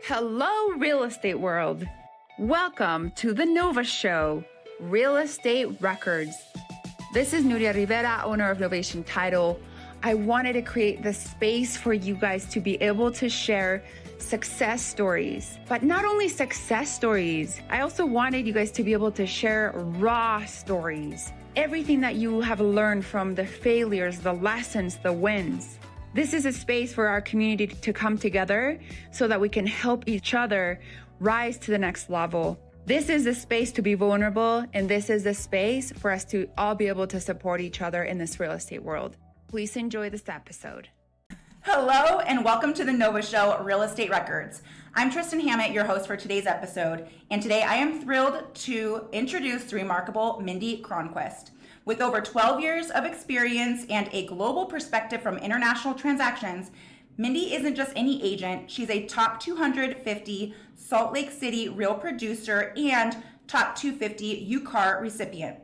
Hello, real estate world. Welcome to the Nova Show, Real Estate Records. This is Nuria Rivera, owner of Novation Title. I wanted to create the space for you guys to be able to share success stories, but not only success stories, I also wanted you guys to be able to share raw stories. Everything that you have learned from the failures, the lessons, the wins. This is a space for our community to come together so that we can help each other rise to the next level. This is a space to be vulnerable, and this is a space for us to all be able to support each other in this real estate world. Please enjoy this episode. Hello, and welcome to the Nova Show, Real Estate Records. I'm Tristan Hammett, your host for today's episode, and today I am thrilled to introduce the remarkable Mindy Cronquist. With over 12 years of experience and a global perspective from international transactions, Mindy isn't just any agent, she's a top 250 Salt Lake City Real Producer and top 250 UCAR recipient.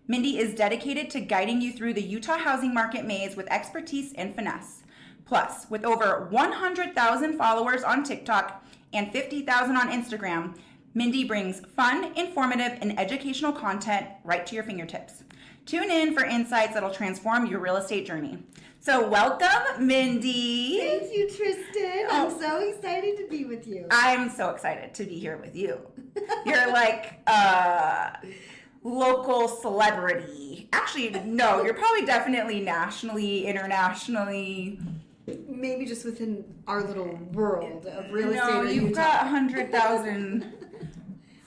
Mindy is dedicated to guiding you through the Utah housing market maze with expertise and finesse. Plus, with over 100,000 followers on TikTok and 50,000 on Instagram, Mindy brings fun, informative, and educational content right to your fingertips. Tune in for insights that'll transform your real estate journey. So welcome, Mindy. Thank you, Tristan. I'm so excited to be with you. I'm so excited to be here with you. You're like a local celebrity. Actually, no, you're probably definitely nationally, internationally. Maybe just within our little world of real estate. No, you've got 100,000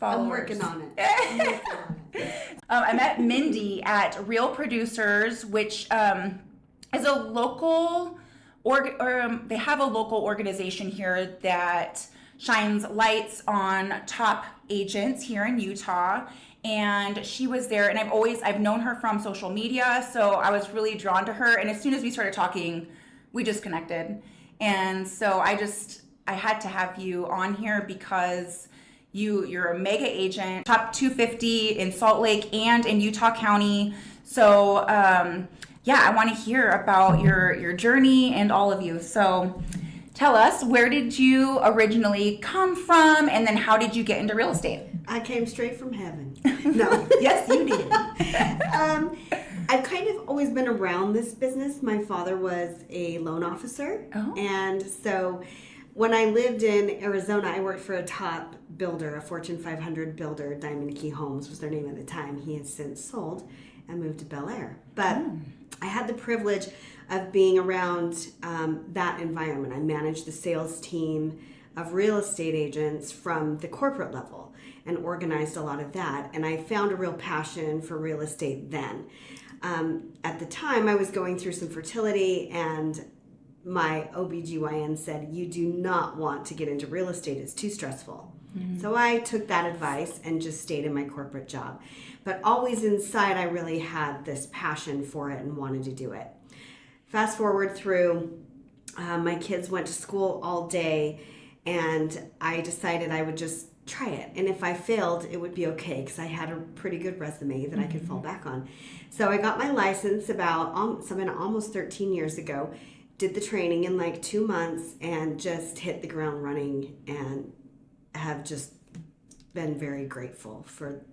followers. I'm working on it. I met Mindy at Real Producers, which is a local, they have a local organization here that shines lights on top agents here in Utah. And she was there, and I've known her from social media, so I was really drawn to her. And as soon as we started talking, we just connected. And so I had to have you on here because you're a mega agent, top 250 in Salt Lake and in Utah County. So I want to hear about your journey and all of you. So tell us, where did you originally come from, and then how did you get into real estate? I came straight from heaven. No. Yes, you did. I've kind of always been around this business. My father was a loan officer. Oh. And so when I lived in Arizona, I worked for a top builder, a Fortune 500 builder. Diamond Key Homes was their name at the time. He has since sold and moved to Bel Air. But I had the privilege of being around that environment. I managed the sales team of real estate agents from the corporate level and organized a lot of that. And I found a real passion for real estate then. At the time, I was going through some fertility, and my OBGYN said, you do not want to get into real estate. It's too stressful. Mm-hmm. So I took that advice and just stayed in my corporate job. But always inside, I really had this passion for it and wanted to do it. Fast forward through, my kids went to school all day, and I decided I would just try it. And if I failed, it would be okay because I had a pretty good resume that I could fall back on. So I got my license about almost 13 years ago, did the training in like 2 months, and just hit the ground running, and have just been very grateful for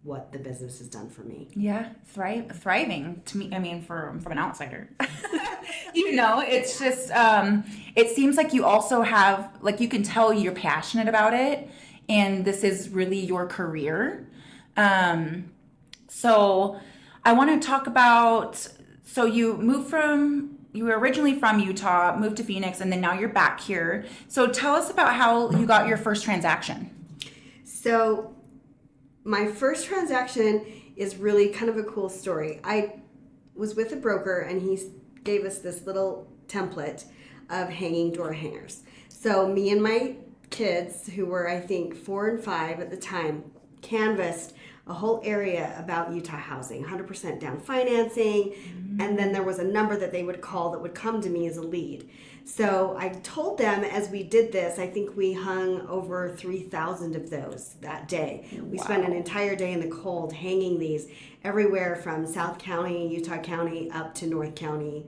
what the business has done for me. Yeah, thriving to me. I mean, from an outsider, it's just, it seems like you also have, like, you can tell you're passionate about it, and this is really your career. So I want to talk about, so you were originally from Utah, moved to Phoenix, and then now you're back here. So tell us about how you got your first transaction. So my first transaction is really kind of a cool story. I was with a broker, and he gave us this little template of hanging door hangers. So me and my kids, who were I think 4 and 5 at the time, canvassed a whole area about Utah housing, 100% down financing, and then there was a number that they would call that would come to me as a lead. So I told them as we did this, I think we hung over 3,000 of those that day. We spent an entire day in the cold hanging these everywhere from South County, Utah County, up to North County,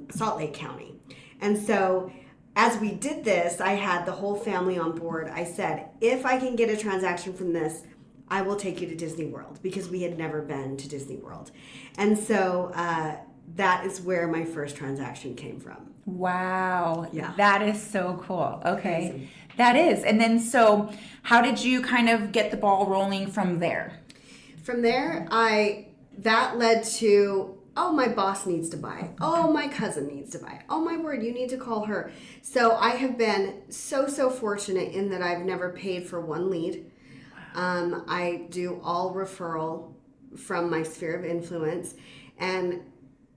Salt Lake County. And so as we did this, I had the whole family on board. I said, if I can get a transaction from this, I will take you to Disney World, because we had never been to Disney World. And so that is where my first transaction came from. Wow. Yeah. That is so cool. Okay. Crazy. That is. And then so how did you kind of get the ball rolling from there? From there, that led to, oh, my boss needs to buy. Oh, my cousin needs to buy. Oh, my word, you need to call her. So I have been so fortunate in that I've never paid for one lead. I do all referral from my sphere of influence, and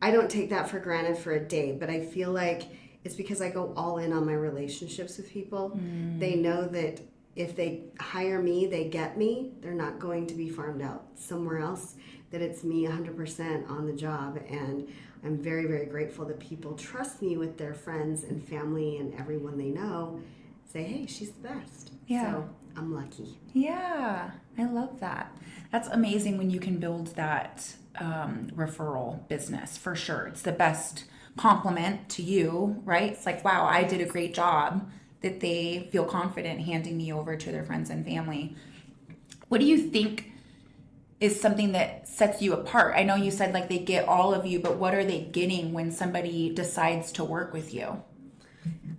I don't take that for granted for a day, but I feel like it's because I go all in on my relationships with people. They know that if they hire me, they get me. They're not going to be farmed out somewhere else, that it's me 100% on the job. And I'm very, very grateful that people trust me with their friends and family and everyone they know. Say, hey, she's the best. Yeah. So I'm lucky. Yeah, I love that. That's amazing when you can build that referral business, for sure. It's the best compliment to you, right? It's like, wow, I did a great job, that they feel confident handing me over to their friends and family. What do you think is something that sets you apart? I know you said like they get all of you, but what are they getting when somebody decides to work with you?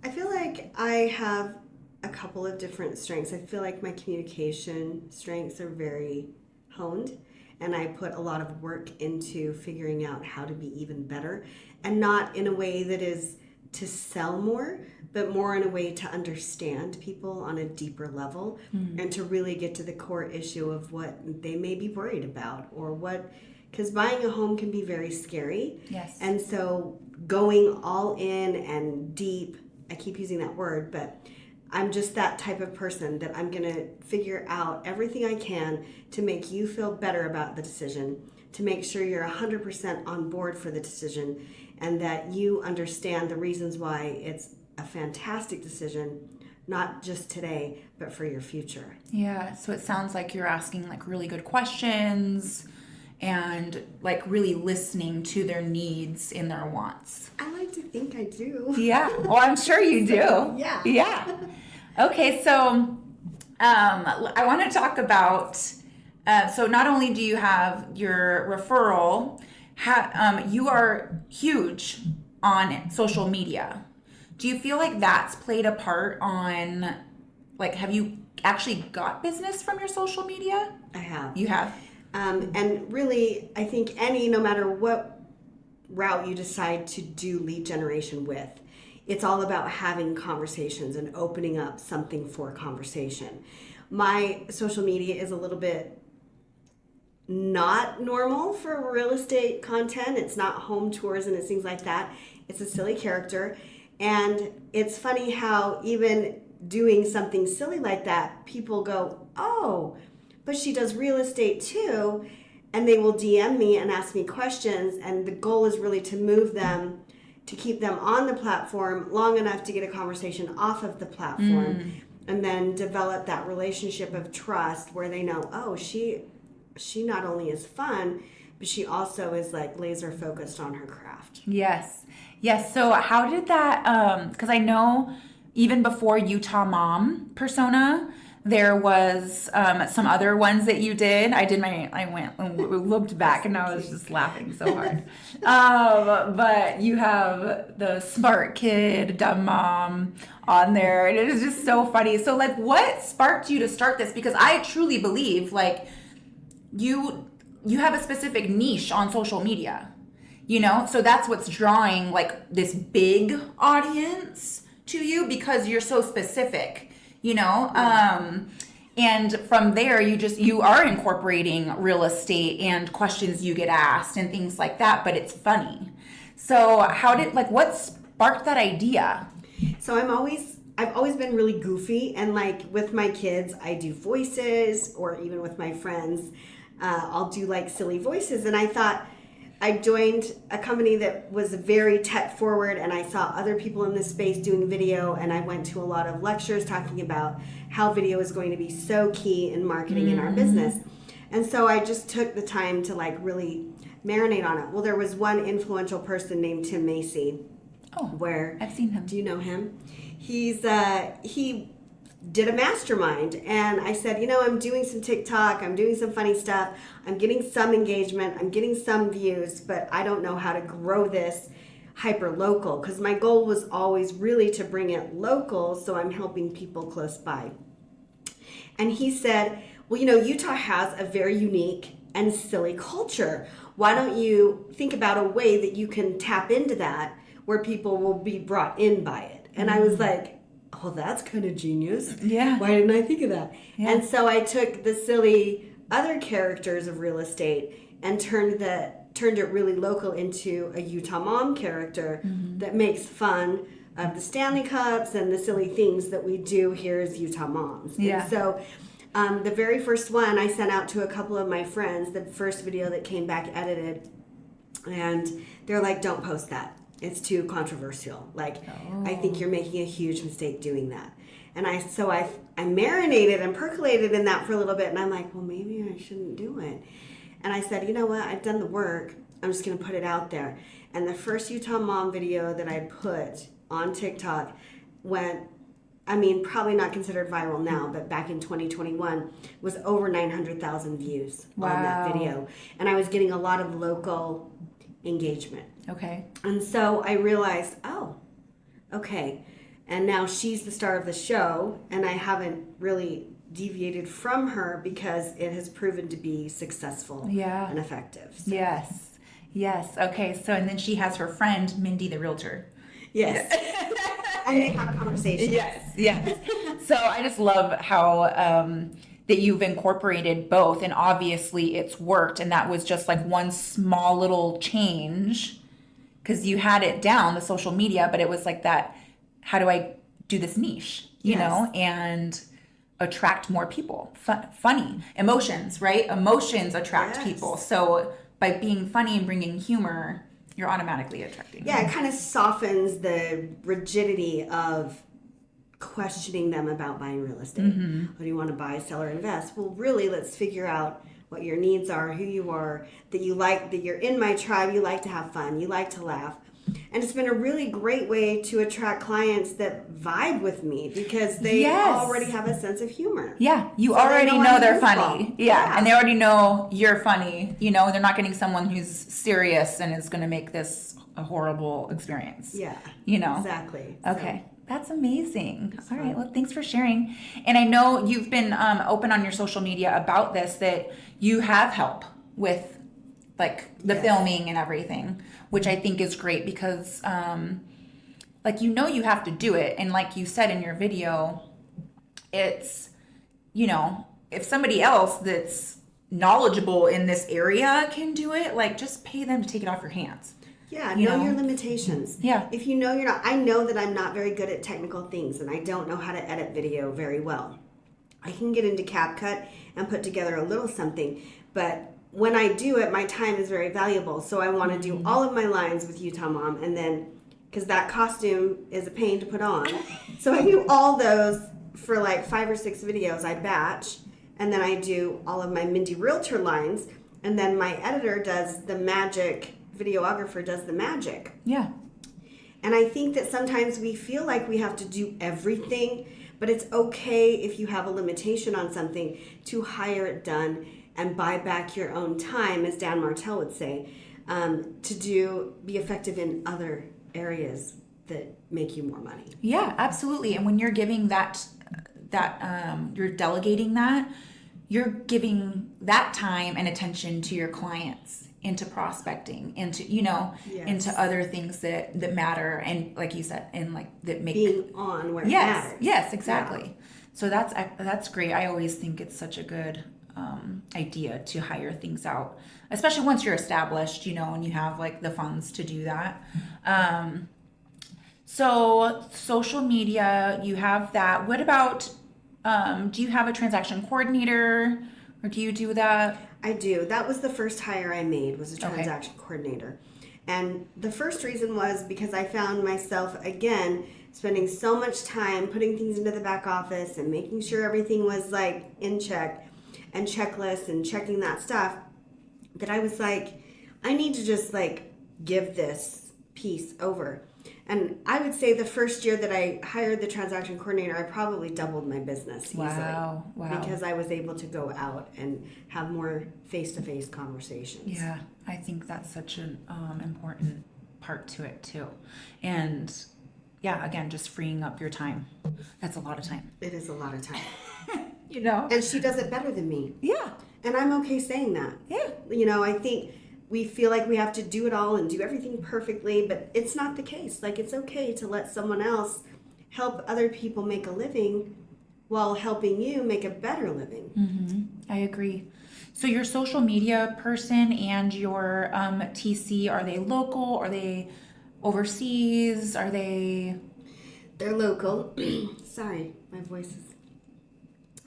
I feel like I have a couple of different strengths. I feel like my communication strengths are very honed, and I put a lot of work into figuring out how to be even better, and not in a way that is to sell more, but more in a way to understand people on a deeper level and to really get to the core issue of what they may be worried about, or what, because buying a home can be very scary. Yes. And so going all in and deep, I keep using that word, but I'm just that type of person that I'm going to figure out everything I can to make you feel better about the decision, to make sure you're 100% on board for the decision, and that you understand the reasons why it's a fantastic decision, not just today, but for your future. Yeah, so it sounds like you're asking like really good questions and like really listening to their needs and their wants. I like to think I do. Yeah, well, I'm sure you do. Yeah. Yeah. Okay, so I want to talk about, so not only do you have your referral, you are huge on social media. Do you feel like that's played a part on, like, have you actually got business from your social media? I have. You have? And really, I think no matter what route you decide to do lead generation with, it's all about having conversations and opening up something for conversation. My social media is a little bit not normal for real estate content. It's not home tours and it's things like that. It's a silly character. And it's funny how even doing something silly like that, people go, oh, but she does real estate too. And they will DM me and ask me questions. And the goal is really to move them, to keep them on the platform long enough to get a conversation off of the platform, and then develop that relationship of trust where they know, oh, she not only is fun, but she also is like laser focused on her craft. Yes. So how did that, because I know even before Utah Mom persona, there was some other ones that you did. I went and looked back and I was just laughing so hard. But you have the smart kid, dumb mom on there, and it is just so funny. So like, what sparked you to start this? Because I truly believe like you have a specific niche on social media, you know? So that's what's drawing like this big audience to you, because you're so specific, you know? And from there, you are incorporating real estate and questions you get asked and things like that, but it's funny. So what sparked that idea? So I've always been really goofy, and like with my kids, I do voices, or even with my friends, I'll do like silly voices. And I thought, I joined a company that was very tech forward, and I saw other people in this space doing video, and I went to a lot of lectures talking about how video is going to be so key in marketing in our business. And so I just took the time to like really marinate on it. Well, there was one influential person named Tim Macy. Oh, where I've seen him. Do you know him? he did a mastermind, and I said, I'm doing some TikTok, I'm doing some funny stuff, I'm getting some engagement, I'm getting some views, but I don't know how to grow this hyper local, because my goal was always really to bring it local, so I'm helping people close by. And he said, well, Utah has a very unique and silly culture. Why don't you think about a way that you can tap into that where people will be brought in by it? And I was like, oh, that's kind of genius. Yeah. Why didn't I think of that? Yeah. And so I took the silly other characters of real estate and turned it really local into a Utah mom character that makes fun of the Stanley Cups and the silly things that we do here as Utah moms. Yeah. And so the very first one I sent out to a couple of my friends, the first video that came back edited, and they're like, don't post that. It's too controversial. I think you're making a huge mistake doing that. And I marinated and percolated in that for a little bit, and I'm like, well, maybe I shouldn't do it. And I said, you know what? I've done the work. I'm just going to put it out there. And the first Utah mom video that I put on TikTok went, probably not considered viral now, but back in 2021 was over 900,000 views on that video. And I was getting a lot of local engagement. Okay. And so I realized, oh, okay. And now she's the star of the show, and I haven't really deviated from her because it has proven to be successful and effective. So. Yes. Okay. So, and then she has her friend, Mindy the realtor. Yes. And they have a conversation. Yes. So I just love how that you've incorporated both, and obviously it's worked, and that was just like one small little change because you had it down, the social media, but it was like that, how do I do this niche, you know, and attract more people, funny, emotions, right? Emotions attract people. So by being funny and bringing humor, you're automatically attracting. Yeah, it kind of softens the rigidity of questioning them about buying real estate. What do you want to buy, sell, or invest? Well, really, let's figure out what your needs are, who you are, that you like, that you're in my tribe, you like to have fun, you like to laugh. And it's been a really great way to attract clients that vibe with me because they already have a sense of humor. Yeah, you already know they're funny. Yeah, and they already know you're funny. You know, they're not getting someone who's serious and is going to make this a horrible experience. Yeah, you know. Exactly. Okay. That's amazing. All right. Well, thanks for sharing. And I know you've been open on your social media about this, that you have help with like the filming and everything, which I think is great because like, you have to do it. And like you said in your video, it's, if somebody else that's knowledgeable in this area can do it, like just pay them to take it off your hands. Yeah, know your limitations. Yeah. If you know you're not, I know that I'm not very good at technical things and I don't know how to edit video very well. I can get into CapCut and put together a little something, but when I do it, my time is very valuable. So I want to do all of my lines with Utah Mom, and then, because that costume is a pain to put on. So I do all those for like 5 or 6 videos. I batch, and then I do all of my Mindy Realtor lines, and then my editor does the magic. Videographer does the magic. Yeah. And I think that sometimes we feel like we have to do everything, but it's okay if you have a limitation on something to hire it done and buy back your own time, as Dan Martell would say, to be effective in other areas that make you more money. Yeah, absolutely. And when you're giving that you're delegating that, you're giving that time and attention to your clients, into prospecting, into into other things that matter, and like you said, and like that make being on where it matters. Yes, exactly. Yeah. So that's great. I always think it's such a good idea to hire things out, especially once you're established, and you have like the funds to do that. So social media, you have that. What about do you have a transaction coordinator, or do you do that? I do. That was the first hire I made, was a transaction coordinator. And the first reason was because I found myself, again, spending so much time putting things into the back office and making sure everything was like in check and checklists and checking that stuff, that I was like, I need to just like give this piece over. And I would say the first year that I hired the transaction coordinator, I probably doubled my business easily. Wow. Because I was able to go out and have more face-to-face conversations. Yeah, I think that's such an important part to it too. And yeah, again, just freeing up your time. That's a lot of time. It is a lot of time. You know? And she does it better than me. Yeah. And I'm okay saying that. Yeah. You know, I think we feel like we have to do it all and do everything perfectly, but it's not the case. Like, it's okay to let someone else help other people make a living while helping you make a better living. Mm-hmm. I agree. So your social media person and your TC, are they local? Are they overseas? Are they... They're local. Sorry, my voice is...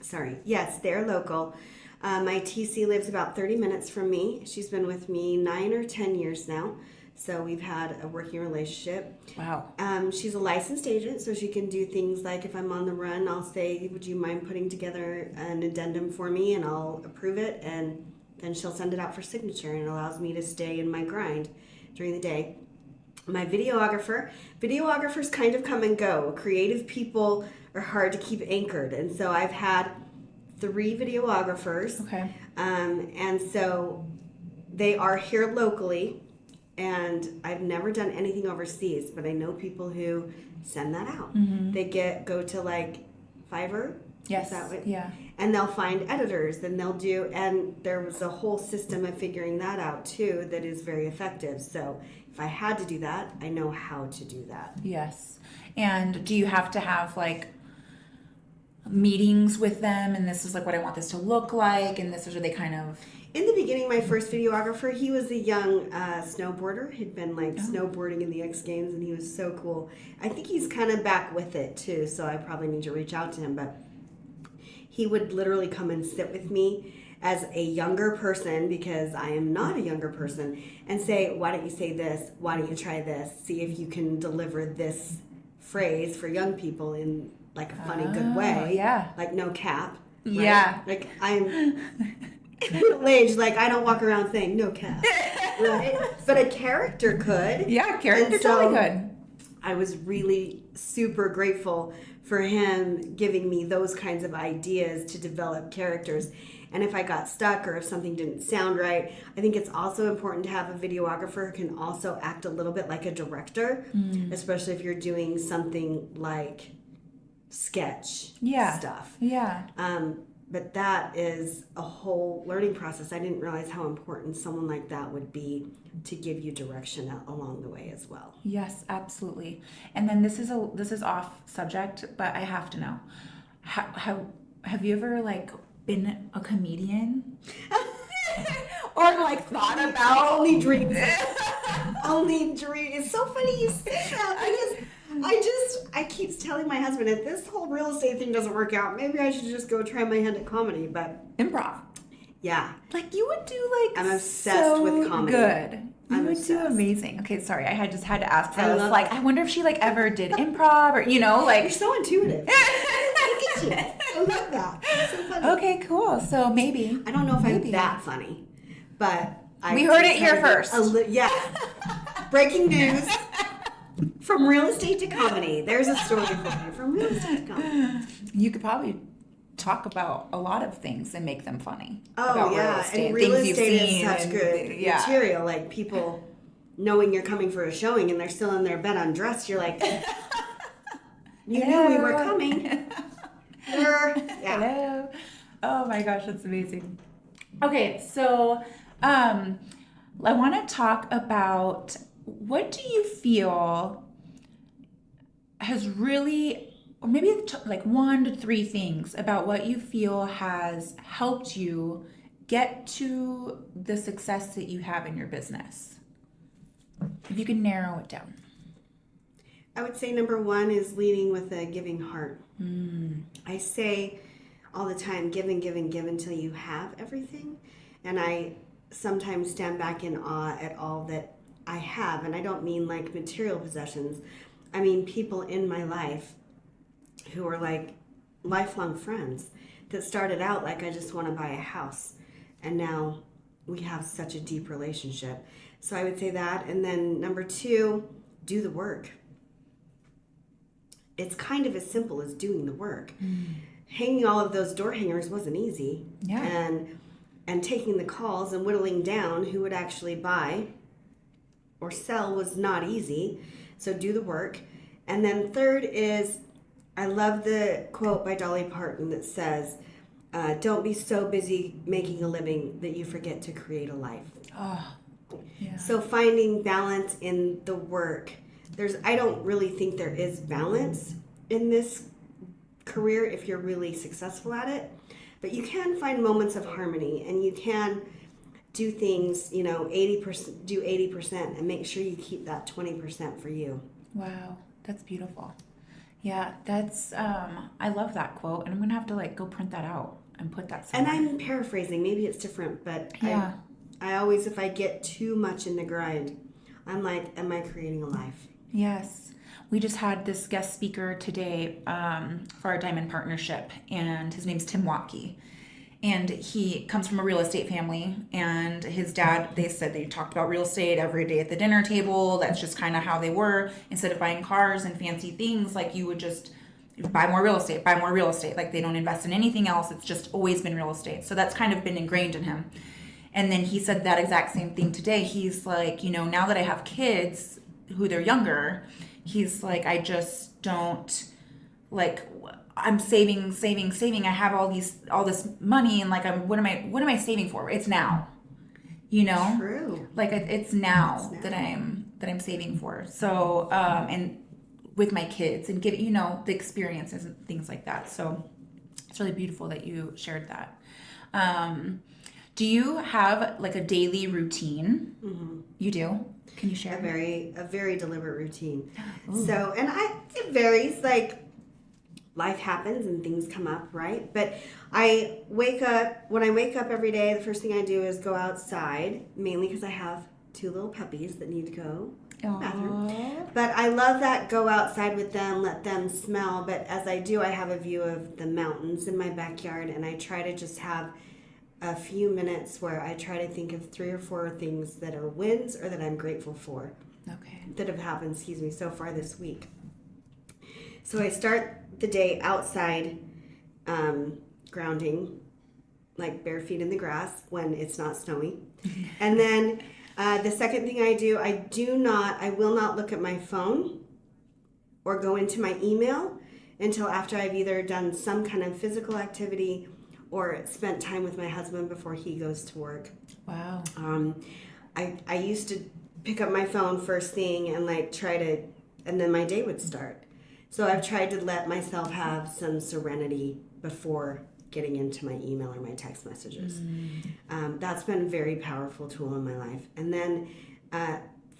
Sorry. Yes, they're local. My TC lives about 30 minutes from me. She's been with me 9 or 10 years now. So we've had a working relationship. Wow. She's a licensed agent, so she can do things like if I'm on the run, I'll say, would you mind putting together an addendum for me, and I'll approve it, and then she'll send it out for signature, and it allows me to stay in my grind during the day. My videographers kind of come and go. Creative people are hard to keep anchored, and so I've had 3 videographers. Okay. And so they are here locally, and I've never done anything overseas, but I know people who send that out. Mm-hmm. They go to like Fiverr. Yes. Is that what? Yeah. And they'll find editors, and they'll do, and there was a whole system of figuring that out too that is very effective. So if I had to do that, I know how to do that. Yes. And do you have to have like meetings with them, and this is like what I want this to look like, and this is where they kind of... In the beginning, my first videographer, he was a young snowboarder. He'd been like snowboarding in the X Games, and he was so cool. I think he's kind of back with it too, so I probably need to reach out to him. But he would literally come and sit with me as a younger person, because I am not a younger person, and say, why don't you say this? Why don't you try this? See if you can deliver this phrase for young people in like a funny, good way. Yeah. Like no cap. Right? Yeah. Like I'm... middle age, like I don't walk around saying no cap, right? But a character could. Yeah, character And so totally could. I was really super grateful for him giving me those kinds of ideas to develop characters. And if I got stuck or if something didn't sound right, I think it's also important to have a videographer who can also act a little bit like a director, especially if you're doing something like sketch stuff. Yeah. But that is a whole learning process. I didn't realize how important someone like that would be to give you direction along the way as well. Yes, absolutely. And then this is off subject, but I have to know. Have you ever like been a comedian? Or like thought about only dreams. Only dreams. It's so funny you say that, because I keep telling my husband, if this whole real estate thing doesn't work out, maybe I should just go try my hand at comedy. But improv. Yeah. Like you would do like I'm obsessed with comedy. Good. You would do amazing. Okay, sorry. I just had to ask. I was like, I wonder if she like ever did improv, or like you're so intuitive. Look at you. I love that. It's so funny. Okay, cool. So maybe. I don't know if I'm that funny, but we heard it here first. Yeah. Breaking news. From real estate to comedy. There's a story for you. From real estate to comedy. You could probably talk about a lot of things and make them funny. Oh, yeah. And real estate is such good material. Like people knowing you're coming for a showing and they're still in their bed undressed. You're like, you knew we were coming. Hello. Oh my gosh, that's amazing. Okay, so I want to talk about, what do you feel has really, or maybe like 1 to 3 things about what you feel has helped you get to the success that you have in your business? If you can narrow it down. I would say number 1 is leading with a giving heart. I say all the time, give and give and give until you have everything. And I sometimes stand back in awe at all that I have. And I don't mean like material possessions. I mean people in my life who are like lifelong friends that started out like, I just want to buy a house. And now we have such a deep relationship. So I would say that. And then number 2, do the work. it's kind of as simple as doing the work. Hanging all of those door hangers wasn't easy. Yeah. And taking the calls and whittling down who would actually buy or sell was not easy. So do the work. And then third is, I love the quote by Dolly Parton that says, don't be so busy making a living that you forget to create a life. Oh, yeah. So finding balance in the work. I don't really think there is balance in this career if you're really successful at it. But you can find moments of harmony, and you can do things, 80%, do 80% and make sure you keep that 20% for you. Wow, that's beautiful. Yeah, that's, I love that quote, and I'm going to have to go print that out and put that somewhere. And I'm paraphrasing, maybe it's different, but yeah. I always, if I get too much in the grind, I'm like, am I creating a life? Yes. We just had this guest speaker today for our Diamond Partnership, and his name's Tim Watke. And he comes from a real estate family, and his dad, they said they talked about real estate every day at the dinner table. That's just kind of how they were. Instead of buying cars and fancy things, you would just buy more real estate. They don't invest in anything else. It's just always been real estate. So that's kind of been ingrained in him. And then he said that exact same thing today. He's like, now that I have kids who they're younger, he's like, I just don't, I'm saving. I have all this money, and what am I saving for? It's now, True. It's now that I'm saving for. So, and with my kids and give, the experiences and things like that. So it's really beautiful that you shared that. Do you have a daily routine? Mm-hmm. You do? Can you share? A very deliberate routine. Ooh. So, and it varies, life happens and things come up, right? But when I wake up every day, the first thing I do is go outside, mainly because I have 2 little puppies that need to go to the bathroom. But I love that, go outside with them, let them smell. But as I do, I have a view of the mountains in my backyard, and I try to just have a few minutes where I try to think of 3 or 4 things that are wins or that I'm grateful for. Okay. That have happened, so far this week. So I start the day outside, grounding, bare feet in the grass when it's not snowy. And then the second thing I do, I will not look at my phone or go into my email until after I've either done some kind of physical activity or spent time with my husband before he goes to work. Wow. I used to pick up my phone first thing and and then my day would start. So I've tried to let myself have some serenity before getting into my email or my text messages. That's been a very powerful tool in my life. And then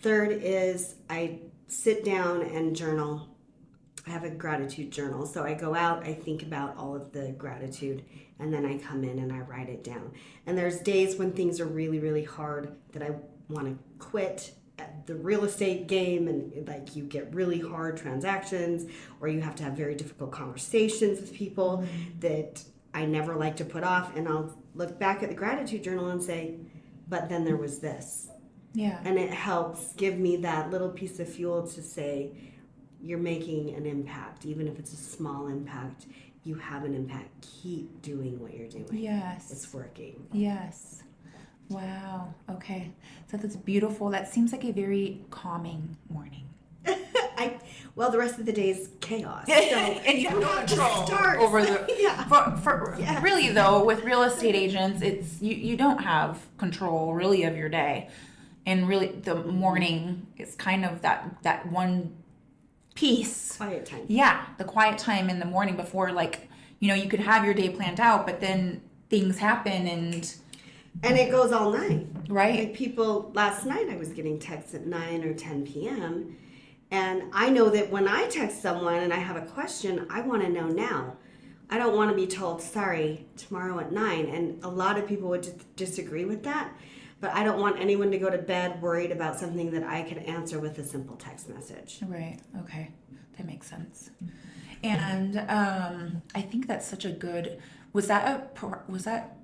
third is I sit down and journal. I have a gratitude journal. So I go out, I think about all of the gratitude, and then I come in and I write it down. And there's days when things are really, really hard that I want to quit at the real estate game, and you get really hard transactions, or you have to have very difficult conversations with people that I never like to put off. And I'll look back at the gratitude journal and say, but then there was this. Yeah. And it helps give me that little piece of fuel to say, you're making an impact. Even if it's a small impact, you have an impact. Keep doing what you're doing. Yes. It's working. Yes. Wow. Okay. So that's beautiful. That seems like a very calming morning. Well, the rest of the day is chaos. So and you have no control over the. Yeah. Really though, with real estate agents, it's you don't have control really of your day, and really the morning is kind of that one piece. Quiet time. Yeah, the quiet time in the morning before you could have your day planned out, but then things happen and it goes all night. Right. People, last night I was getting texts at 9 or 10 p.m. And I know that when I text someone and I have a question, I want to know now. I don't want to be told, sorry, tomorrow at 9. And a lot of people would disagree with that. But I don't want anyone to go to bed worried about something that I can answer with a simple text message. Right. Okay. That makes sense. And I think that's such a good. Was that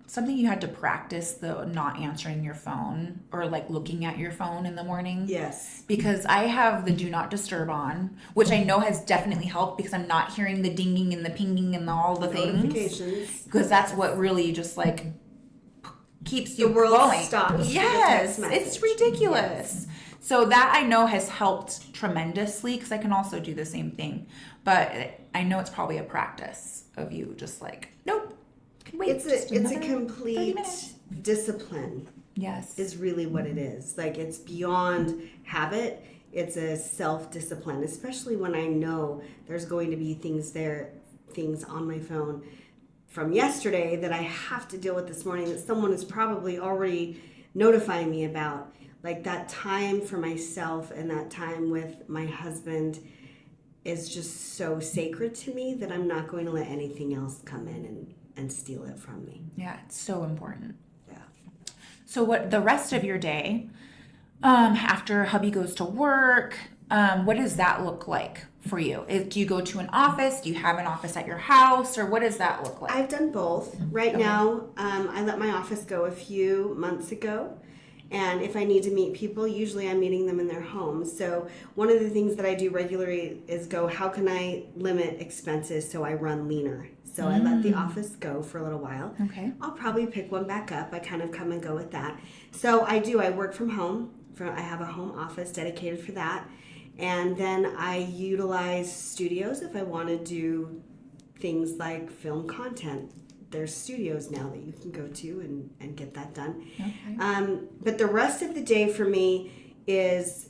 something you had to practice, the not answering your phone or like looking at your phone in the morning? Yes. Because I have the do not disturb on, which I know has definitely helped because I'm not hearing the dinging and the pinging and all the things. Notifications. Because that's what really just like keeps you The world going. stops. Yes, For the text it's message. ridiculous. So that I know has helped tremendously because I can also do the same thing. But I know it's probably a practice of you just like, nope, can wait. It's just a another 30 complete minutes. discipline. Yes. Is really what it is. Like, it's beyond habit. It's a self-discipline, especially when I know there's going to be things on my phone from yesterday that I have to deal with this morning that someone is probably already notifying me about. Like, that time for myself and that time with my husband is just so sacred to me that I'm not going to let anything else come in and steal it from me. Yeah, it's so important. Yeah. So what the rest of your day, after hubby goes to work, what does that look like for you? Do you go to an office? Do you have an office at your house? Or what does that look like? I've done both. Right now, I let my office go a few months ago. And if I need to meet people, usually I'm meeting them in their homes. So one of the things that I do regularly is go, how can I limit expenses so I run leaner? So I let the office go for a little while. Okay. I'll probably pick one back up. I kind of come and go with that. So I work from home. I have a home office dedicated for that. And then I utilize studios if I want to do things like film content. There's studios now that you can go to and get that done. Okay. But the rest of the day for me is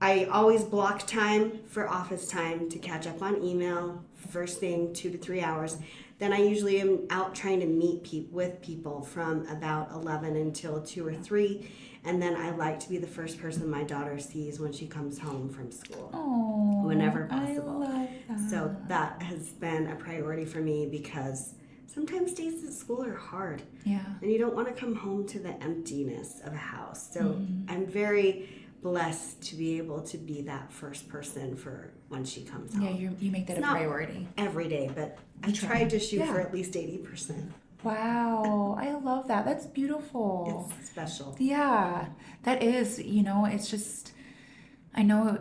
I always block time for office time to catch up on email, first thing 2 to 3 hours. Then I usually am out trying to meet with people from about 11 until 2 or 3. And then I like to be the first person my daughter sees when she comes home from school. Oh, whenever possible. I love that. So that has been a priority for me because sometimes days at school are hard. Yeah. And you don't want to come home to the emptiness of a house. So I'm very blessed to be able to be that first person for when she comes home. Yeah, you make that It's a not priority. every day, but I tried to shoot for at least 80%. Wow, I love that. That's beautiful. It's special. Yeah, that is, it's just, I know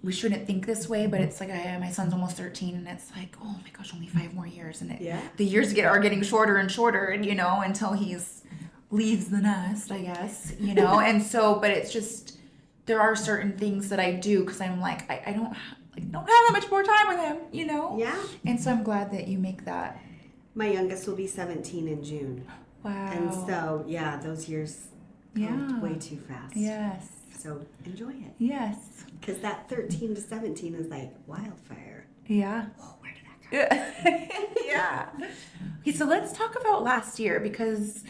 we shouldn't think this way, but it's like my son's almost 13 and it's like, oh my gosh, only 5 more years. And the years are getting shorter and shorter, and until he's leaves the nest, I guess, and so, but it's just, there are certain things that I do because I'm like, I don't have that much more time with him, Yeah. And so I'm glad that you make that. My youngest will be 17 in June. Wow. And so, yeah, those years go way too fast. Yes. So enjoy it. Yes. Because that 13 to 17 is like wildfire. Yeah. Oh, where did that go? Yeah. Okay, so let's talk about last year because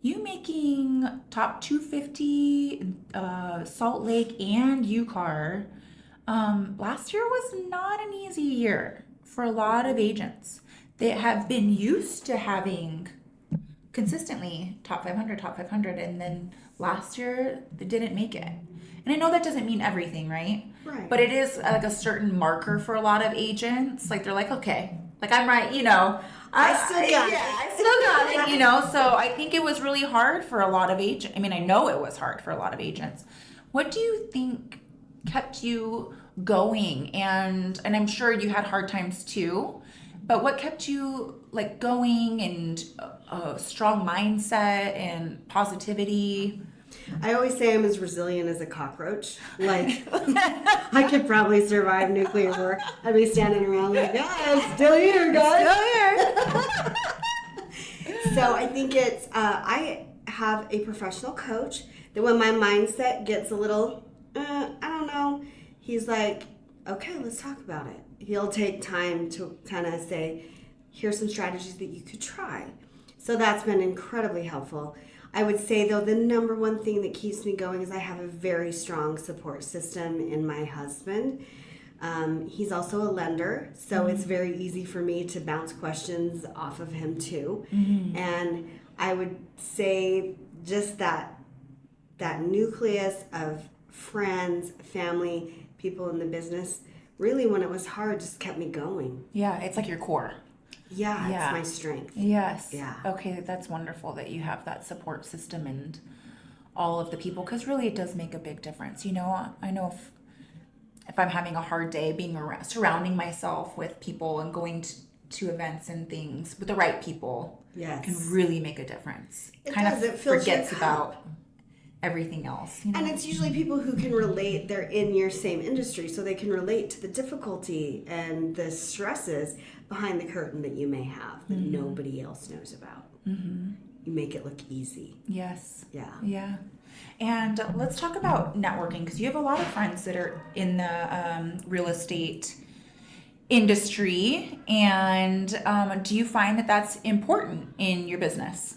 you making top 250 Salt Lake and UCAR last year was not an easy year for a lot of agents that have been used to having consistently top 500, and then last year they didn't make it. And I know that doesn't mean everything, right? Right. But it is like a certain marker for a lot of agents. Like they're like, okay, like I'm right, I still got it. I still got it, So I think it was really hard for a lot of agents. I mean, I know it was hard for a lot of agents. What do you think kept you going? And I'm sure you had hard times too, but what kept you like going, and a strong mindset and positivity? I always say I'm as resilient as a cockroach. Like, I could probably survive nuclear war. I'd be standing around like, yeah, I'm still here, guys. Still here. So I think it's, I have a professional coach that when my mindset gets a little, I don't know, he's like, okay, let's talk about it. He'll take time to kind of say, here's some strategies that you could try. So that's been incredibly helpful. I would say, though, the number one thing that keeps me going is I have a very strong support system in my husband. He's also a lender, so it's very easy for me to bounce questions off of him, too. And I would say just that nucleus of friends, family, people in the business really when it was hard just kept me going. Yeah, it's like your core. Yeah, it's my strength. Yes. Yeah. Okay, that's wonderful that you have that support system and all of the people, because really it does make a big difference. You know, I know if I'm having a hard day, surrounding myself with people and going to events and things with the right people can really make a difference. It kind does. of It fills forgets your about everything else. You know? And it's usually people who can relate. They're in your same industry, so they can relate to the difficulty and the stresses behind the curtain that you may have that nobody else knows about. Mm-hmm. You make it look easy. Yes. Yeah. Yeah. And let's talk about networking, because you have a lot of friends that are in the real estate industry. And do you find that that's important in your business?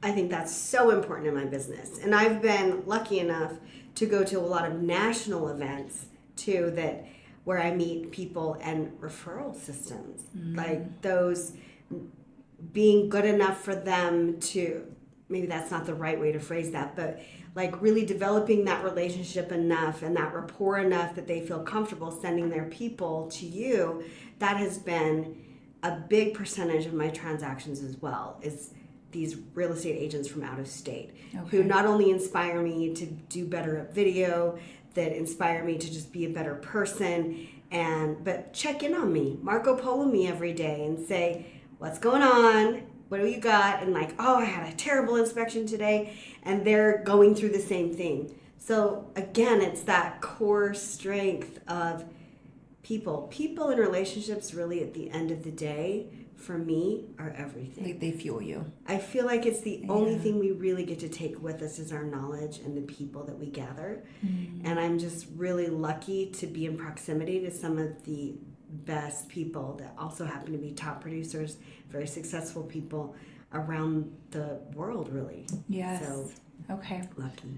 I think that's so important in my business. And I've been lucky enough to go to a lot of national events too, that where I meet people and referral systems, like those being good enough for them to, maybe that's not the right way to phrase that, but like really developing that relationship enough and that rapport enough that they feel comfortable sending their people to you. That has been a big percentage of my transactions as well, is these real estate agents from out of state who not only inspire me to do better at video, that inspire me to just be a better person, but check in on me, Marco Polo me every day and say, what's going on? What do you got? And like, oh, I had a terrible inspection today, and they're going through the same thing. So again, it's that core strength of people. People in relationships really at the end of the day, for me, are everything. They fuel you. I feel like it's the only thing we really get to take with us is our knowledge and the people that we gather. And I'm just really lucky to be in proximity to some of the best people that also happen to be top producers, very successful people around the world, really. Yes. So, okay. Lucky.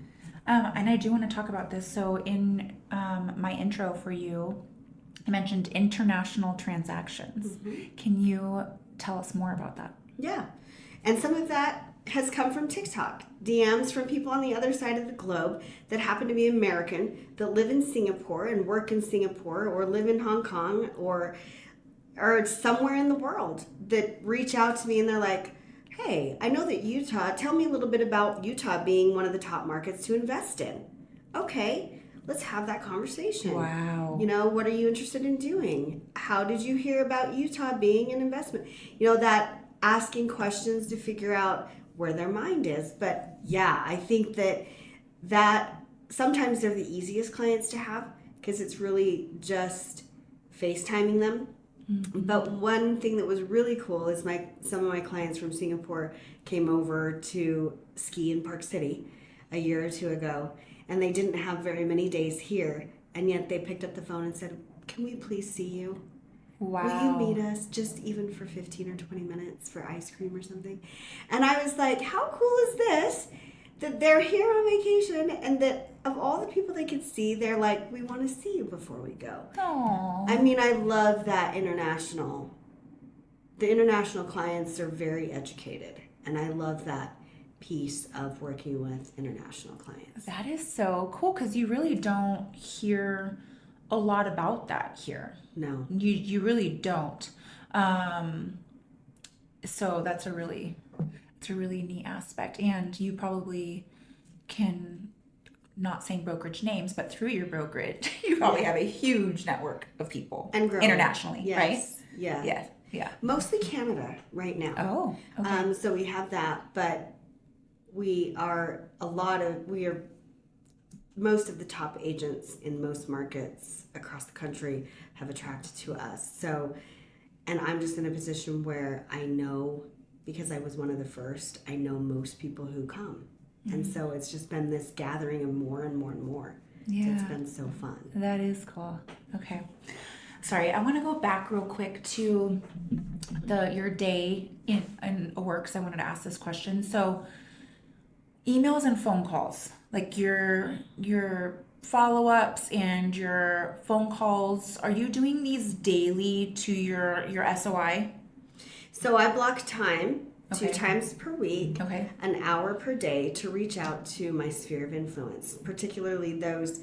And I do want to talk about this. So in my intro for you, I mentioned international transactions. Can you tell us more about that? Yeah. And some of that has come from TikTok. DMs from people on the other side of the globe that happen to be American, that live in Singapore and work in Singapore, or live in Hong Kong, or somewhere in the world, that reach out to me and they're like, hey, I know that Utah, tell me a little bit about Utah being one of the top markets to invest in. Okay, let's have that conversation. Wow. You know, what are you interested in doing? How did you hear about Utah being an investment? You know, that asking questions to figure out where their mind is. But yeah, I think that sometimes they're the easiest clients to have because it's really just FaceTiming them. But one thing that was really cool is some of my clients from Singapore came over to ski in Park City a year or two ago, and they didn't have very many days here, and yet they picked up the phone and said, can we please see you? Wow. Will you meet us just even for 15 or 20 minutes for ice cream or something? And I was like, how cool is this? That they're here on vacation, and that of all the people they could see, they're like, we want to see you before we go. Aww. I mean, I love that international. The international clients are very educated, and I love that piece of working with international clients. That is so cool, because you really don't hear a lot about that here. No. You really don't. So that's a really neat aspect. And you probably can, not saying brokerage names, but through your brokerage, you probably have a huge network of people. And growing. Internationally, yes. right? Yeah. Yeah. Yeah. Mostly Canada right now. Oh, okay. So we have that, but most of the top agents in most markets across the country have attracted to us. So, and I'm just in a position where I know, because I was one of the first, I know most people who come. And so it's just been this gathering of more and more and more. Yeah. So it's been so fun. That is cool. Okay. Sorry, I want to go back real quick to your day in work, because I wanted to ask this question. So emails and phone calls, like your follow-ups and your phone calls, are you doing these daily to your SOI? So I block time, Okay. 2 times per week, Okay. an hour per day, to reach out to my sphere of influence, particularly those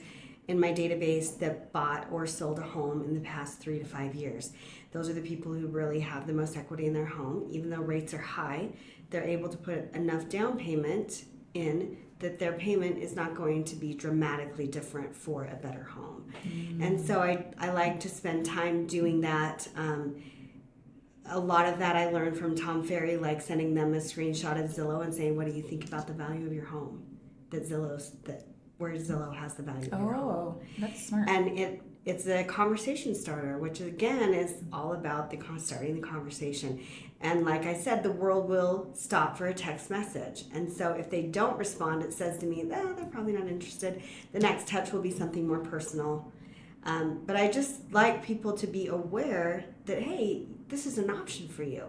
in my database that bought or sold a home in the past 3 to 5 years. Those are the people who really have the most equity in their home. Even though rates are high, they're able to put enough down payment in that their payment is not going to be dramatically different for a better home. And so I like to spend time doing that. A lot of that I learned from Tom Ferry, like sending them a screenshot of Zillow and saying, what do you think about the value of your home? Where Zillow has the value of your home. Oh, that's smart. And it's a conversation starter, which again is all about starting the conversation. And like I said, the world will stop for a text message. And so if they don't respond, it says to me, they're probably not interested. The next touch will be something more personal. But I just like people to be aware that, hey, this is an option for you.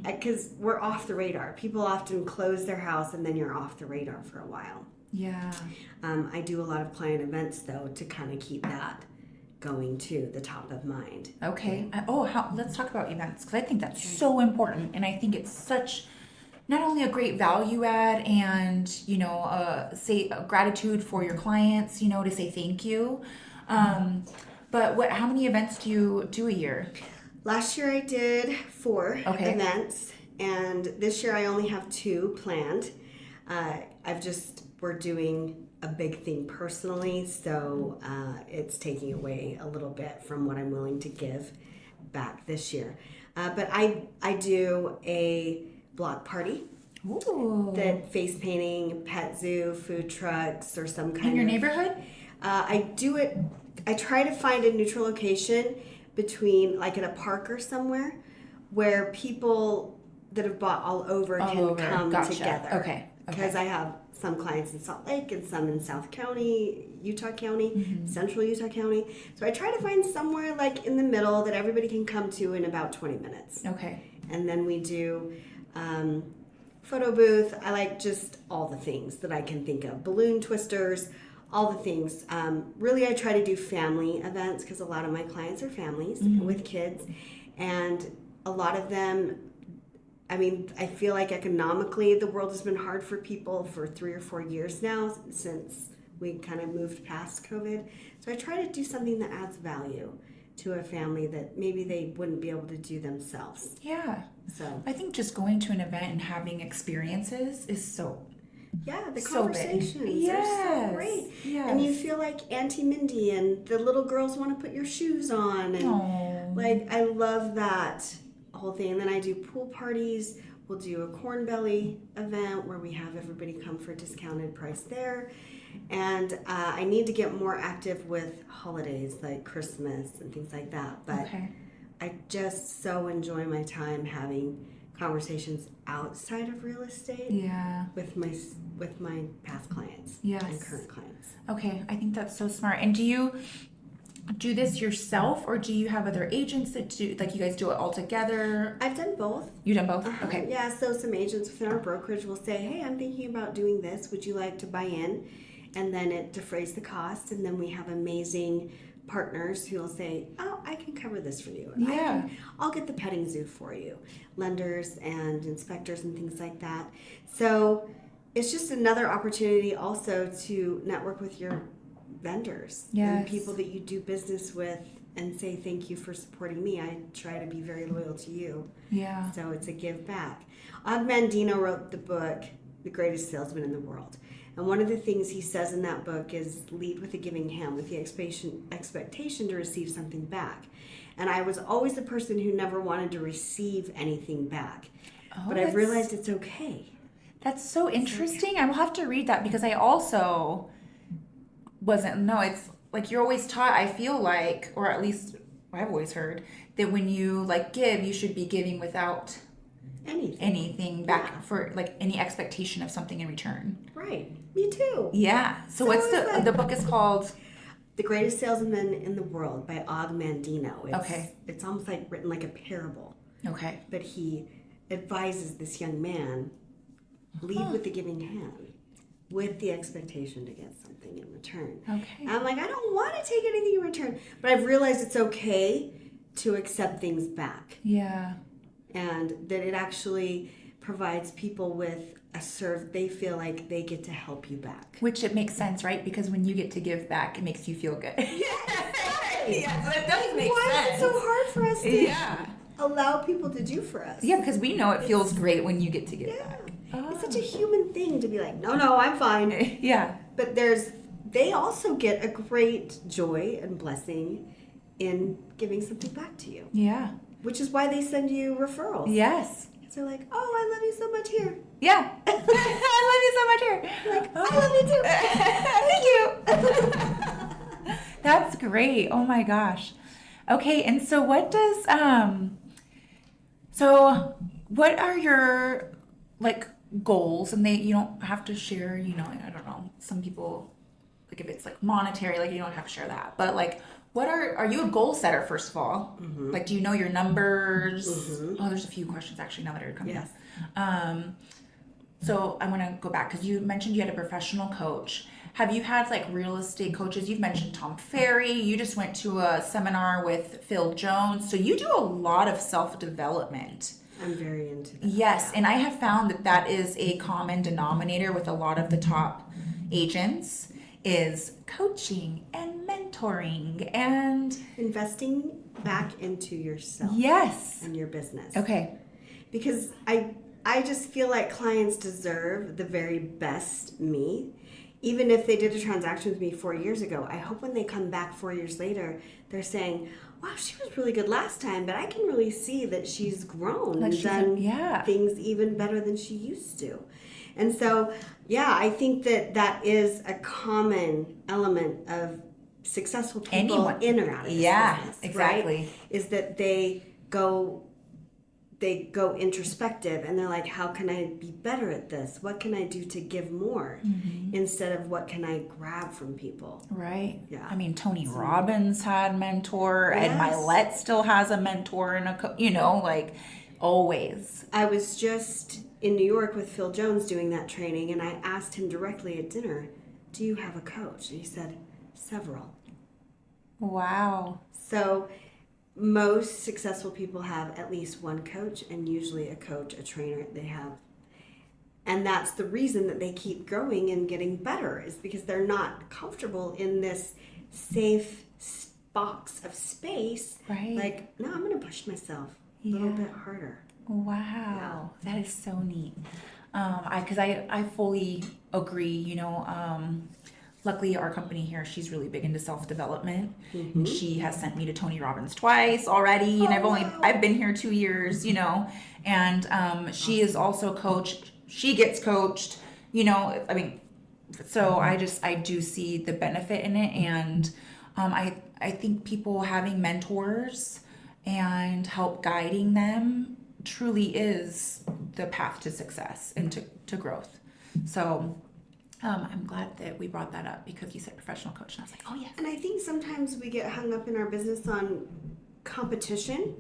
Because we're off the radar. People often close their house and then you're off the radar for a while. Yeah. I do a lot of client events, though, to kind of keep that going to the top of mind. Okay. Let's talk about events, because I think that's so important, and I think it's such not only a great value add and say gratitude for your clients, to say thank you, but how many events do you do a year? Last year I did 4 events, and this year I only have 2 planned. We're doing a big thing personally, so it's taking away a little bit from what I'm willing to give back this year. But I do a block party. Ooh. That face painting, pet zoo, food trucks, or some kind in your neighborhood. I do it. I try to find a neutral location between, like at a park or somewhere, where people that have bought all over can come together. Okay. Because I have some clients in Salt Lake and some in South County, Utah County, Central Utah County. So I try to find somewhere like in the middle that everybody can come to in about 20 minutes. Okay. And then we do photo booth. I like just all the things that I can think of. Balloon twisters, all the things. Really, I try to do family events because a lot of my clients are families with kids. And a lot of them, I feel like economically the world has been hard for people for 3 or 4 years now since we kind of moved past COVID. So I try to do something that adds value to a family that maybe they wouldn't be able to do themselves. Yeah. So I think just going to an event and having experiences is so the so conversations big. are so great. Yes. And you feel like Auntie Mindy and the little girls want to put your shoes on. And I love that whole thing. And then I do pool parties. We'll do a corn belly event where we have everybody come for a discounted price there. And I need to get more active with holidays like Christmas and things like that. But I just so enjoy my time having conversations outside of real estate with my past clients and current clients. Okay, I think that's so smart. And do you do this yourself, or do you have other agents that do, like you guys do it all together? I've done both. You've done both? Okay. Yeah, so some agents within our brokerage will say, hey, I'm thinking about doing this. Would you like to buy in? And then it defrays the cost. And then we have amazing partners who will say, oh, I can cover this for you. And I'll get the petting zoo for you. Lenders and inspectors and things like that. So it's just another opportunity also to network with your vendors and people that you do business with and say thank you for supporting me. I try to be very loyal to you. Yeah. So it's a give back. Og Mandino wrote the book, The Greatest Salesman in the World. And one of the things he says in that book is lead with a giving hand, with the expectation to receive something back. And I was always the person who never wanted to receive anything back. But I've realized it's okay. That's so interesting. I will have to read that because I also it's like you're always taught, I feel like, or at least I've always heard, that when you like give, you should be giving without anything back for like any expectation of something in return. Right. Me too. Yeah. So what's the book is called? The Greatest Salesman in the World by Og Mandino. It's almost like written like a parable. Okay. But he advises this young man, lead with the giving hand, with the expectation to get something in return. Okay. And I'm like, I don't want to take anything in return. But I've realized it's okay to accept things back. Yeah. And that it actually provides people with they feel like they get to help you back. Which it makes sense, right? Because when you get to give back, it makes you feel good. Yeah, so it does make Why sense. is it so hard for us to allow people to do for us? Yeah, because we know it feels great when you get to give back. It's such a human thing to be like, no, I'm fine. Yeah. But they also get a great joy and blessing in giving something back to you. Yeah. Which is why they send you referrals. Yes. Because they're like, oh, I love you so much here. Yeah. I love you so much here. Like, I love you too. Thank you. That's great. Oh my gosh. Okay, and so what does what are your like goals? And you don't have to share, I don't know, some people, like if it's like monetary, like you don't have to share that. But like, what are you a goal setter, first of all? Mm-hmm. Like, do you know your numbers? Mm-hmm. Oh, there's a few questions actually now that are coming up. So I want to go back because you mentioned you had a professional coach. Have you had like real estate coaches? You've mentioned Tom Ferry. You just went to a seminar with Phil Jones. So you do a lot of self-development. I'm very into that. Yes, and I have found that is a common denominator with a lot of the top agents is coaching and mentoring and investing back into yourself. Yes. And your business. Okay. Because I just feel like clients deserve the very best me. Even if they did a transaction with me 4 years ago, I hope when they come back 4 years later, they're saying, wow, she was really good last time, but I can really see that she's grown and done things even better than she used to. And so, I think that is a common element of successful people in or out of this business. Exactly. Right? Is that they go introspective and they're like, how can I be better at this? What can I do to give more? Mm-hmm. Instead of what can I grab from people? Right. Yeah. I mean, Tony Robbins had mentor. Ed Milet still has a mentor and like always. I was just in New York with Phil Jones doing that training, and I asked him directly at dinner, do you have a coach? And he said, several. Wow. So most successful people have at least one coach, and usually a coach, a trainer they have. And that's the reason that they keep growing and getting better, is because they're not comfortable in this safe box of space. Right. Like, no, I'm going to push myself a little bit harder. Wow. Yeah. That is so neat. Because I fully agree, luckily our company here, she's really big into self-development. Mm-hmm. She has sent me to Tony Robbins twice already, and I've been here 2 years, and she is also coached. She gets coached, so I do see the benefit in it. And I think people having mentors and help guiding them truly is the path to success and to growth. So I'm glad that we brought that up because you said professional coach, and I was like, oh yes. And I think sometimes we get hung up in our business on competition.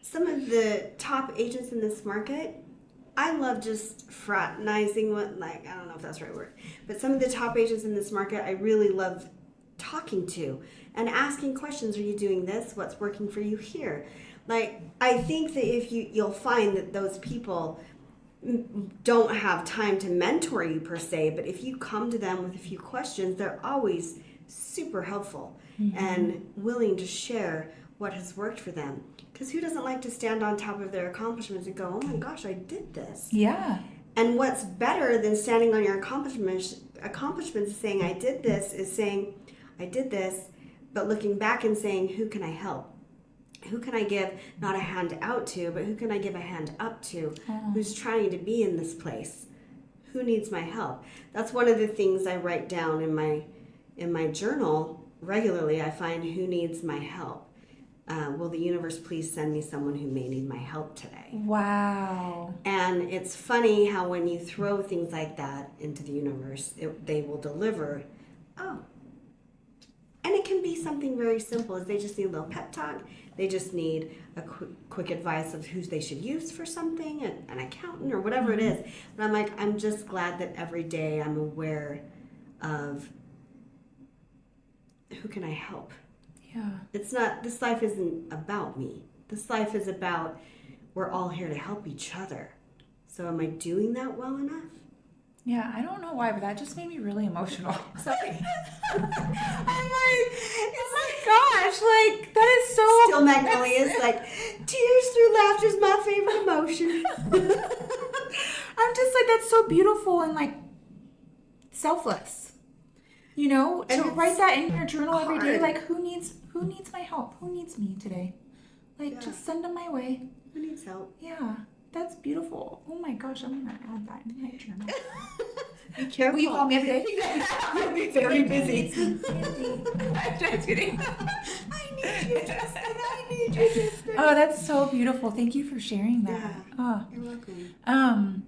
Some of the top agents in this market, I love just fraternizing with, I don't know if that's the right word, but some of the top agents in this market I really love talking to and asking questions. Are you doing this? What's working for you here? I think that if you'll find that those people don't have time to mentor you per se, but if you come to them with a few questions, they're always super helpful and willing to share what has worked for them. Because who doesn't like to stand on top of their accomplishments and go, oh my gosh, I did this. Yeah. And what's better than standing on your accomplishments and saying I did this, is saying I did this, but looking back and saying, who can I help? Who can I give not a hand out to, but who can I give a hand up to? Who's trying to be in this place? Who needs my help? That's one of the things I write down in my journal regularly. I find who needs my help. Will the universe please send me someone who may need my help today? Wow. And it's funny how when you throw things like that into the universe, they will deliver. Oh. And it can be something very simple, as they just need a little pep talk. They just need a quick advice of who they should use for something, an accountant or whatever it is. And I'm like, I'm just glad that every day I'm aware of who can I help. Yeah. This life isn't about me. This life is about, we're all here to help each other. So am I doing that well enough? Yeah, I don't know why, but that just made me really emotional. Sorry. I'm like, oh my gosh, like, that is so... Still Magnolia's like, tears through laughter is my favorite emotion. I'm just like, that's so beautiful and like selfless. You know, to write that in your journal every day, like who needs my help? Who needs me today? Like, just send them my way. Who needs help? Yeah, that's beautiful. Oh my gosh, I'm gonna add that in my journal. Be careful. Will you call me every day? You'll be very busy. I'm just kidding. I need you, Tristan. I need you, Tristan. Oh, that's so beautiful. Thank you for sharing that. Yeah. Oh. You're welcome.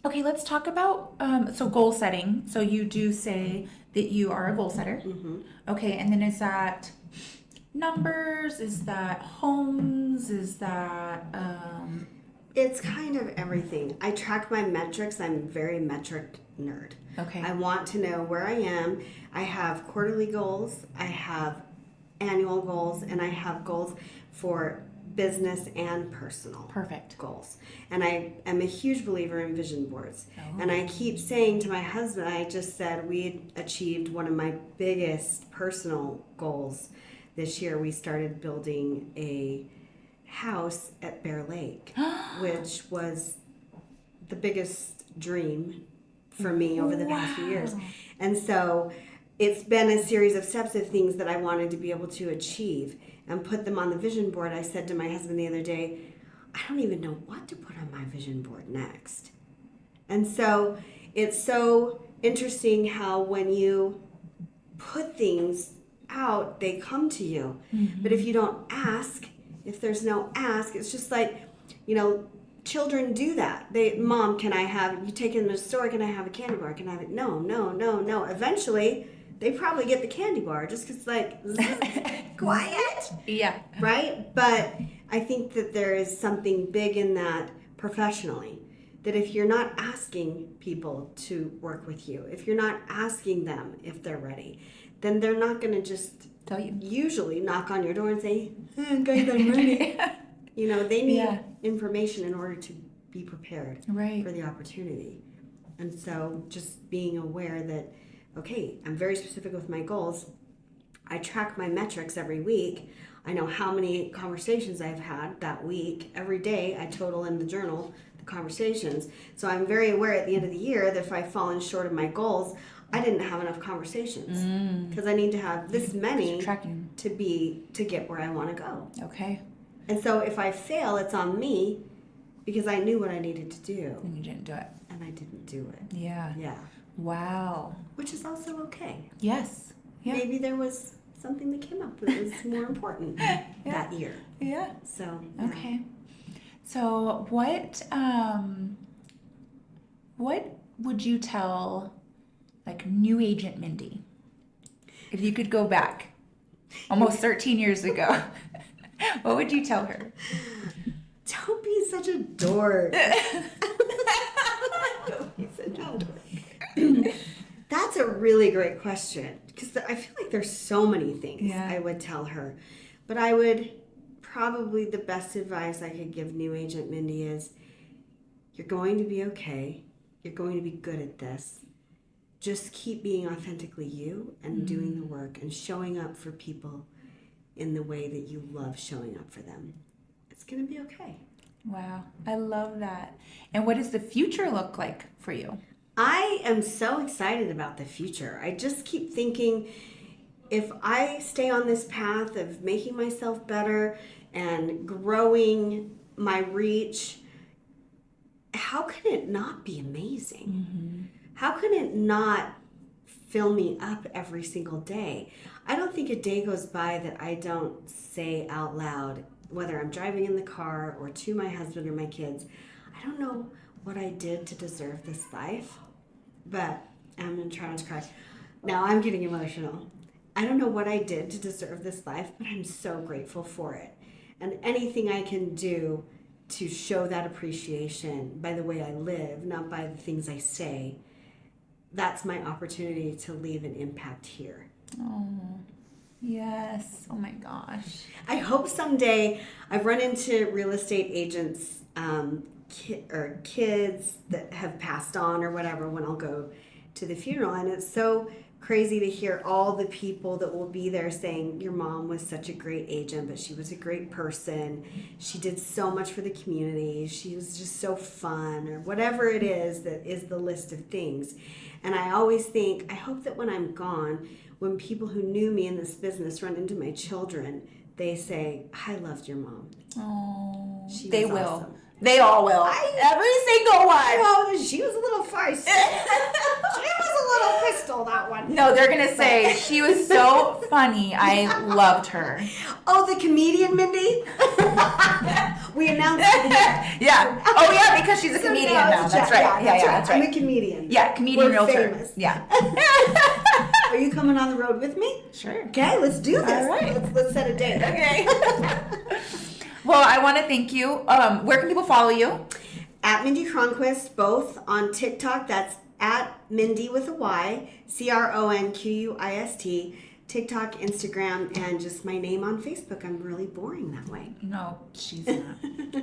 Okay, let's talk about so goal setting. So you do say that you are a goal setter. Mm-hmm. Okay, and then is that numbers? Is that homes? Is that It's kind of everything. I track my metrics. I'm a very metric nerd. okay. I want to know where I am. I have quarterly goals, I have annual goals, and I have goals for business and personal. Perfect. Goals. And I am a huge believer in vision boards. Oh. And I keep saying to my husband, I just said we achieved one of my biggest personal goals this year. We started building a house at Bear Lake, which was the biggest dream for me over the past few years. And so it's been a series of steps of things that I wanted to be able to achieve and put them on the vision board. I said to my husband the other day, I don't even know what to put on my vision board next. And so it's so interesting how when you put things out, they come to you. Mm-hmm. But if you don't ask, if there's no ask, it's just like, you know, children do that. Mom, can I have, you take it in the store, can I have a candy bar? Can I have it? No. Eventually, they probably get the candy bar just because, like, quiet. Yeah. Right? But I think that there is something big in that professionally. That if you're not asking people to work with you, if you're not asking them if they're ready, then they're not going to just tell you. Usually knock on your door and say, guys, I'm ready. You know, they need information in order to be prepared for the opportunity. And so just being aware that, okay, I'm very specific with my goals. I track my metrics every week. I know how many conversations I've had that week. Every day I total in the journal the conversations. So I'm very aware at the end of the year that if I've fallen short of my goals, I didn't have enough conversations because I need to have this many to get where I want to go. Okay. And so if I fail, it's on me because I knew what I needed to do. And you didn't do it. And I didn't do it. Yeah. Yeah. Wow. Which is also okay. Yes. Yeah. Maybe there was something that came up that was more important that year. Yeah. So. Yeah. Okay. So what would you tell like new agent Mindy if you could go back almost 13 years ago? What would you tell her? Don't be such a dork. Don't be such a dork. That's a really great question because I feel like there's so many things I would tell her. But I would probably, the best advice I could give new agent Mindy is you're going to be okay. You're going to be good at this. Just keep being authentically you and doing the work and showing up for people in the way that you love showing up for them. It's going to be okay. Wow. I love that. And what does the future look like for you? I am so excited about the future. I just keep thinking if I stay on this path of making myself better and growing my reach, how can it not be amazing? Mm-hmm. How can it not fill me up every single day? I don't think a day goes by that I don't say out loud, whether I'm driving in the car or to my husband or my kids, I don't know what I did to deserve this life, but I'm going to try not to cry. Now I'm getting emotional. I don't know what I did to deserve this life, but I'm so grateful for it. And anything I can do to show that appreciation by the way I live, not by the things I say, that's my opportunity to leave an impact here. Oh, yes. Oh my gosh. I hope someday, I've run into real estate agents kids that have passed on or whatever when I'll go to the funeral. And it's so crazy to hear all the people that will be there saying, your mom was such a great agent, but she was a great person. She did so much for the community. She was just so fun, or whatever it is that is the list of things. And I always think, I hope that when I'm gone, when people who knew me in this business run into my children, they say, I loved your mom. Oh, She they was will. awesome. They all will. Every single one. Oh, she was a little feisty. She was a little pistol, that one. No, they're going to say, she was so funny. I loved her. Oh, the comedian, Mindy? We announced it. Yeah. Oh, yeah, because she's a comedian now. That's right. Yeah, that's right. I'm a comedian. Yeah, comedian We're realtor. famous. Yeah. Are you coming on the road with me? Sure. Okay, let's do this. All right. Let's set a date. Okay. Well, I want to thank you. Where can people follow you? At Mindy Cronquist, both on TikTok. That's at Mindy with a Y, Cronquist. TikTok, Instagram, and just my name on Facebook. I'm really boring that way. No, she's not.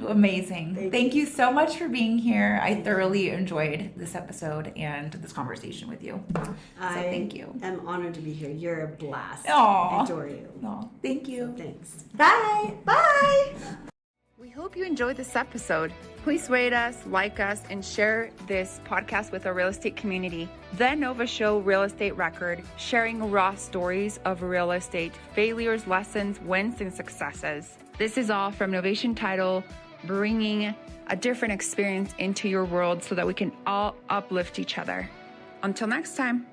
Amazing. Thank you so much for being here. I thoroughly enjoyed this episode and this conversation with you. Thank you. I'm honored to be here. You're a blast. Aw. I adore you. Oh, thank you. Thanks. Bye. Bye. We hope you enjoyed this episode. Please rate us, like us, and share this podcast with our real estate community. The Nova Show Real Estate Record, sharing raw stories of real estate, failures, lessons, wins, and successes. This is all from Novation Title, bringing a different experience into your world so that we can all uplift each other. Until next time.